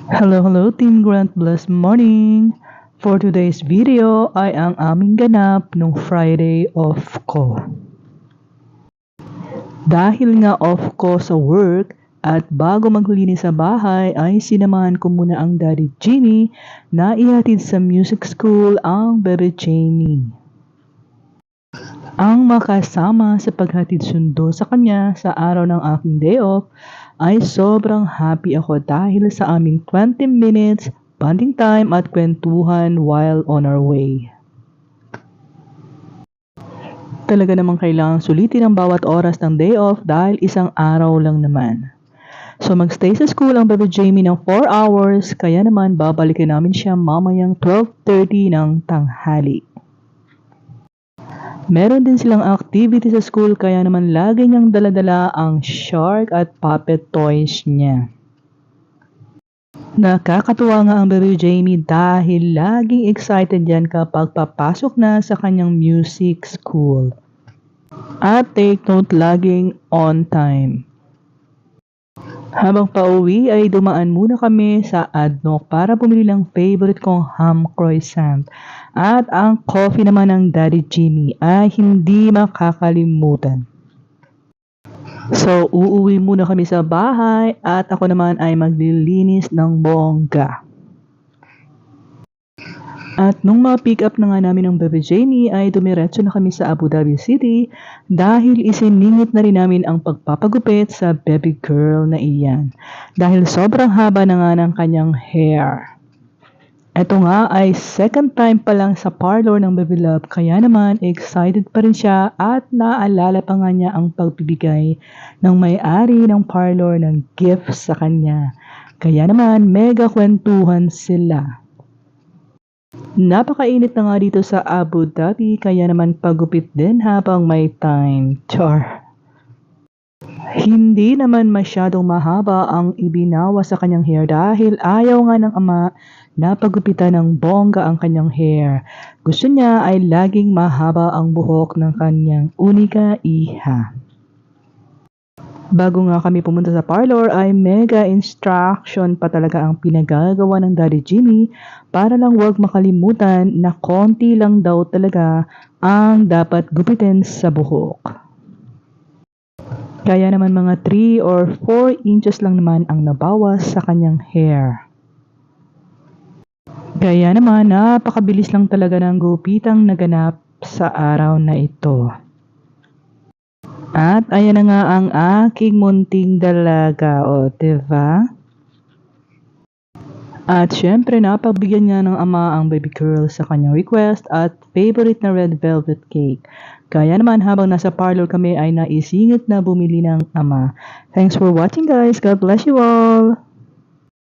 Hello, Team Grant Blessed Morning! For today's video ay ang aming ganap nung Friday off ko. Dahil nga off ko sa work at bago maglinis sa bahay ay sinamahan ko muna ang Daddy Jimmy na ihatid sa music school ang Bebe Jamie. Ang makasama sa paghatid sundo sa kanya sa araw ng aking day off ay sobrang happy ako dahil sa aming 20 minutes bonding time at kwentuhan while on our way. Talaga namang kailangang sulitin ang bawat oras ng day off dahil isang araw lang naman. So magstay sa school ang Bebe Jamie ng 4 hours kaya naman babalikin namin siya mamayang 12:30 ng tanghali. Meron din silang activity sa school kaya naman lagi niyang daladala ang shark at puppet toys niya. Nakakatuwa nga ang Bebe Jamie dahil laging excited yan kapag papasok na sa kanyang music school. At take note, laging on time. Habang pauwi ay dumaan muna kami sa Adnok para bumili ng favorite kong ham croissant. At ang coffee naman ng Daddy Jimmy ay hindi makakalimutan. So, uuwi muna kami sa bahay at ako naman ay maglilinis ng bongga. At nung ma-pick up na nga namin ng Bebe Jamie ay dumiretso na kami sa Abu Dhabi City dahil isiningit na rin namin ang pagpapagupit sa baby girl na iyan dahil sobrang haba na nga ng kanyang hair. Ito nga ay second time pa lang sa parlor ng Baby Love kaya naman excited pa rin siya at naalala pa nga niya ang pagbibigay ng may-ari ng parlor ng gift sa kanya. Kaya naman mega kwentuhan sila. Napakainit na nga dito sa Abu Dhabi kaya naman pagupit din habang may time. Char! Hindi naman masyadong mahaba ang ibinawa sa kanyang hair dahil ayaw nga ng ama na pagupitan ng bongga ang kanyang hair. Gusto niya ay laging mahaba ang buhok ng kanyang unika iha. Bago nga kami pumunta sa parlor ay mega instruction pa talaga ang pinagagawa ng Daddy Jimmy para lang wag makalimutan na konti lang daw talaga ang dapat gupitin sa buhok. Kaya naman mga 3 or 4 inches lang naman ang nabawas sa kanyang hair. Kaya naman napakabilis lang talaga ng gupitang naganap sa araw na ito. At ayan na nga ang aking munting dalaga, o diba? At syempre napagbigyan nga ng ama ang baby girl sa kanyang request at favorite na red velvet cake. Kaya naman habang nasa parlor kami ay naisingit na bumili ng ama. Thanks for watching guys. God bless you all!